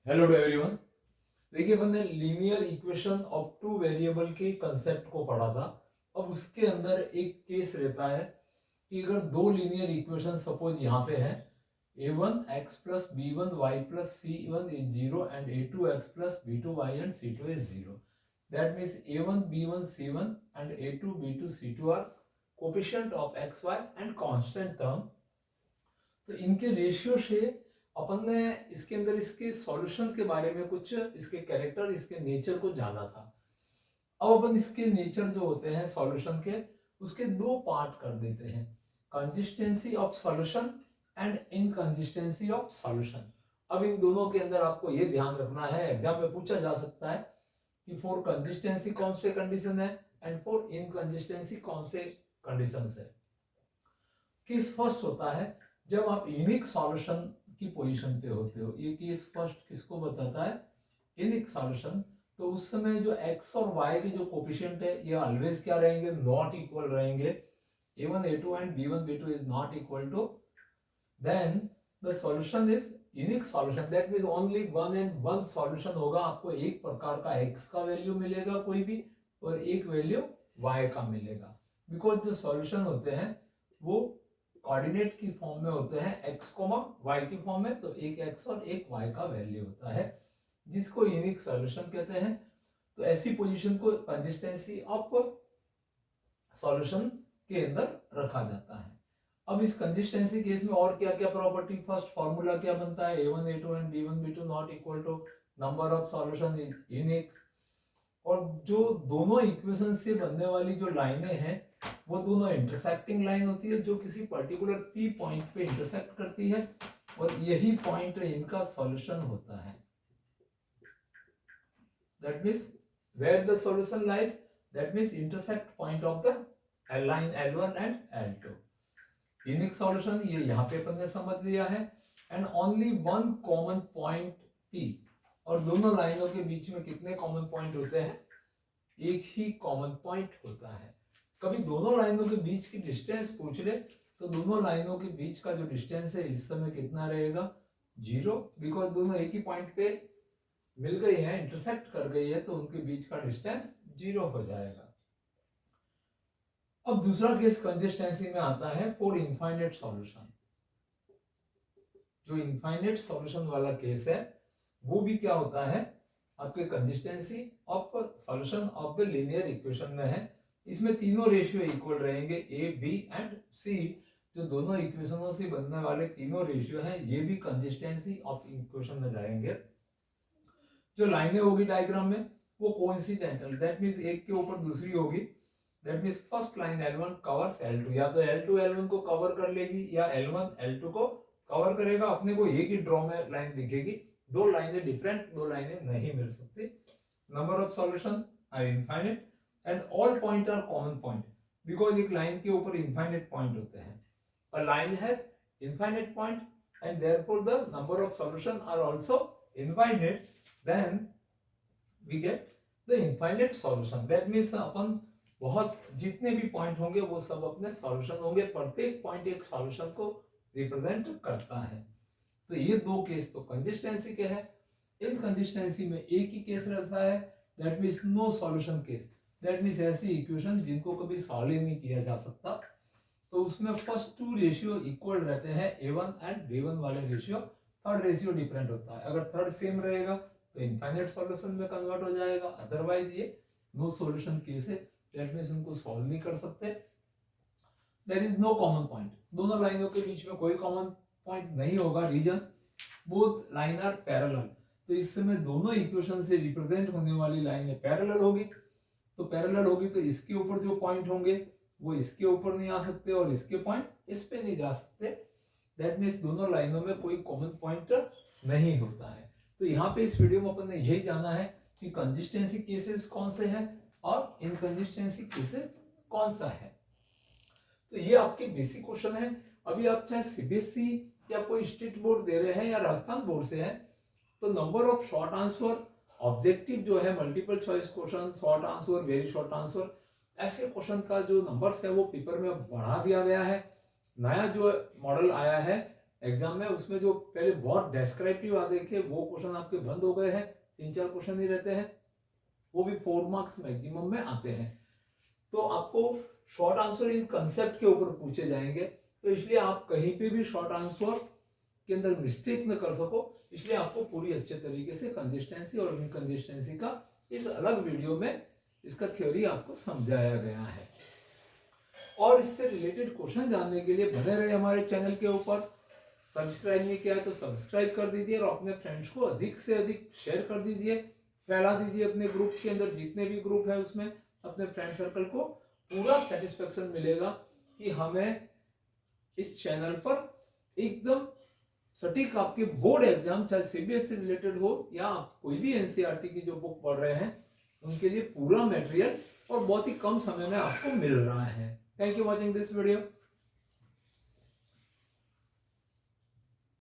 Hello to everyone. देखिए, अपन ने linear equation of two variable के कंसेप्ट को पढ़ा था। अब उसके अंदर एक केस रहता है कि अगर दो लीनियर इक्वेशन सपोज यहाँ पे है a1x plus b1 y plus c1 is zero and a2x plus b2 y and c2 is zero. That means a1 b1 c1 and a2 b2 c2 are coefficient of x y and constant term. तो इनके ratio से अपन ने इसके अंदर इसके solution के बारे में कुछ इसके कैरेक्टर, इसके नेचर को जाना था। अब अपन इसके नेचर जो होते हैं सॉल्यूशन के, उसके दो पार्ट कर देते हैं, consistency of solution and inconsistency of solution. अब इन दोनों के अंदर आपको ये ध्यान रखना है, एग्जाम में पूछा जा सकता है कि फॉर कंसिस्टेंसी कौन से कंडीशन है एंड फॉर इनकंसिस्टेंसी कौन से कंडीशन है। केस फर्स्ट होता है जब आप यूनिक सॉल्यूशन की पोजीशन पे होते हो। ये केस फर्स्ट किसको बताता है? Unique solution. तो उस समय जो x और y के जो कोफिशिएंट है ये ऑलवेज क्या रहेंगे? नॉट इक्वल रहेंगे। a1 a2 and b1 b2 is not equal to, then the solution is unique solution. That means only one and one solution होगा। आपको एक प्रकार का x का वैल्यू मिलेगा कोई भी, और एक वैल्यू y का मिलेगा। बिकॉज जो सॉल्यूशन होते हैं वो कोऑर्डिनेट की फॉर्म में होते हैं, x, y की फॉर्म में। तो एक x और एक y का वैल्यू होता है जिसको यूनिक सॉल्यूशन कहते हैं। तो ऐसी पोजीशन को कंसिस्टेंसी ऑफ सॉल्यूशन के अंदर रखा जाता है। अब इस कंसिस्टेंसी केस में और क्या क्या प्रॉपर्टी, फर्स्ट फार्मूला क्या बनता है? a1 a2 and b1 b2 not equal to number of solution is unique. और जो दोनों इक्वेशन से बनने वाली जो लाइनें हैं वो दोनों इंटरसेक्टिंग लाइन होती है जो किसी पर्टिकुलर पी पॉइंट पे इंटरसेक्ट करती है, और यही पॉइंट इनका सॉल्यूशन होता है। That means where the solution lies, that means intersect point of the line L1 and L2। Unique solution ये यहाँ पे अपन ने समझ लिया है। And only one common point P। और दोनों लाइनों के बीच में कितने कॉमन पॉइंट होते हैं? एक ही कॉमन पॉइंट होता है। कभी दोनों लाइनों के बीच की डिस्टेंस पूछ ले तो दोनों लाइनों के बीच का जो डिस्टेंस है इस समय कितना रहेगा? जीरो। बिकॉज दोनों एक ही पॉइंट पे मिल गई है, इंटरसेक्ट कर गई है, तो उनके बीच का डिस्टेंस जीरो हो जाएगा। अब दूसरा केस कंसिस्टेंसी में आता है फॉर इनफाइनाइट सॉल्यूशन। जो इनफाइनाइट सॉल्यूशन वाला केस है वो भी क्या होता है? आपके consistency of solution of the linear equation में है। इसमें तीनों रेशियो इक्वल रहेंगे, ए बी एंड सी। जो दोनों इक्वेशनों से बनने वाले तीनों रेशियो हैं ये भी कंसिस्टेंसी ऑफ इक्वेशन में जाएंगे। जो लाइनें होगी डायग्राम में वो कोइंसिडेंटल, दैट मींस एक के ऊपर दूसरी होगी। That means first line L1 covers L2, या तो L2 L1 को कवर कर लेगी या L1 L2 को कवर करेगा। अपने को एक ही ड्रॉ में लाइन दिखेगी, दो लाइनें डिफरेंट, दो लाइनें नहीं मिल सकती। Number of solution are infinite and all point are common point, because एक लाइन के ऊपर इनफाइनाइट पॉइंट होते हैं। A line has infinite point and therefore the number of solution are also infinite, then we get the infinite solution. that means अपन बहुत जितने भी point होंगे वो सब अपने सॉल्यूशन होंगे। प्रत्येक पॉइंट एक सॉल्यूशन को रिप्रेजेंट करता है। तो ये दो केस तो कंसिस्टेंसी के हैं। इनकंसिस्टेंसी में एक ही केस रहता है, that means no solution case. That means ऐसी इक्वेशन जिनको कभी सॉल्व ही नहीं किया जा सकता। तो उसमें फर्स्ट टू रेशियो इक्वल रहते हैं, a1 एंड b1 वाले रेशियो। थर्ड रेशियो डिफरेंट होता है। अगर थर्ड सेम रहेगा तो इनफाइनाइट सॉल्यूशन में कन्वर्ट हो जाएगा, अदरवाइज ये नो सॉल्यूशन केस है। दैट मींस उनको सॉल्व नहीं कर सकते। There is no common point, दोनों लाइनों के बीच में कोई कॉमन पॉइंट नहीं होगा। Reason both line are parallel. तो इस समय दोनों इक्वेशन से रिप्रेजेंट होने वाली लाइनें पैरेलल होगी। तो पैरेलल होगी तो इसके ऊपर जो पॉइंट होंगे वो इसके ऊपर नहीं आ सकते और इसके पॉइंट इस पे नहीं जा सकते। दैट मींस दोनों लाइनों में कोई कॉमन पॉइंट नहीं होता है। तो यहाँ पे इस वीडियो में अपन ने यही जाना है कि कंसिस्टेंसी केसेस कौन से हैं और इनकंसिस्टेंसी केसेस कौन सा है। तो ये आपके बेसिक क्वेश्चन है। अभी आप चाहे सीबीएसई या कोई स्टेट बोर्ड दे रहे हैं या राजस्थान बोर्ड से हैं, तो number of short answer, objective जो है multiple choice question, short answer, very short answer, ऐसे क्वेश्चन का जो नंबर्स है वो पेपर में बढ़ा दिया गया है। नया जो मॉडल आया है एग्जाम में उसमें जो पहले बहुत डेस्क्रिप्टिव आते थे वो क्वेश्चन आपके बंद हो गए हैं, 3-4 क्वेश्चन ही रहते हैं, वो भी 4 मार्क्स मैक्सिमम में आते हैं। तो आपको शॉर्ट आंसर इन कंसेप्ट के ऊपर पूछे जाएंगे, तो इसलिए आप कहीं पे भी शॉर्ट आंसर के अंदर मिस्टेक न कर सको, इसलिए आपको पूरी अच्छे तरीके से कंसिस्टेंसी और इनकंसिस्टेंसी का इस अलग वीडियो में इसका थ्योरी आपको समझाया गया है। और इससे रिलेटेड क्वेश्चन जानने के लिए बने रहे हमारे चैनल के ऊपर। सब्सक्राइब नहीं किया है तो सब्सक्राइब कर दीजिए और अपने फ्रेंड्स को अधिक से अधिक शेयर कर दीजिए, फैला दीजिए अपने ग्रुप के अंदर, जितने भी ग्रुप है उसमें अपने फ्रेंड सर्कल को पूरा सेटिस्फेक्शन मिलेगा कि हमें इस चैनल पर एकदम सटीक आपके बोर्ड एग्जाम, चाहे सीबीएसई रिलेटेड हो या आप कोई भी एनसीईआरटी की जो बुक पढ़ रहे हैं, उनके लिए पूरा मटेरियल और बहुत ही कम समय में आपको मिल रहा है। Thank you watching this video.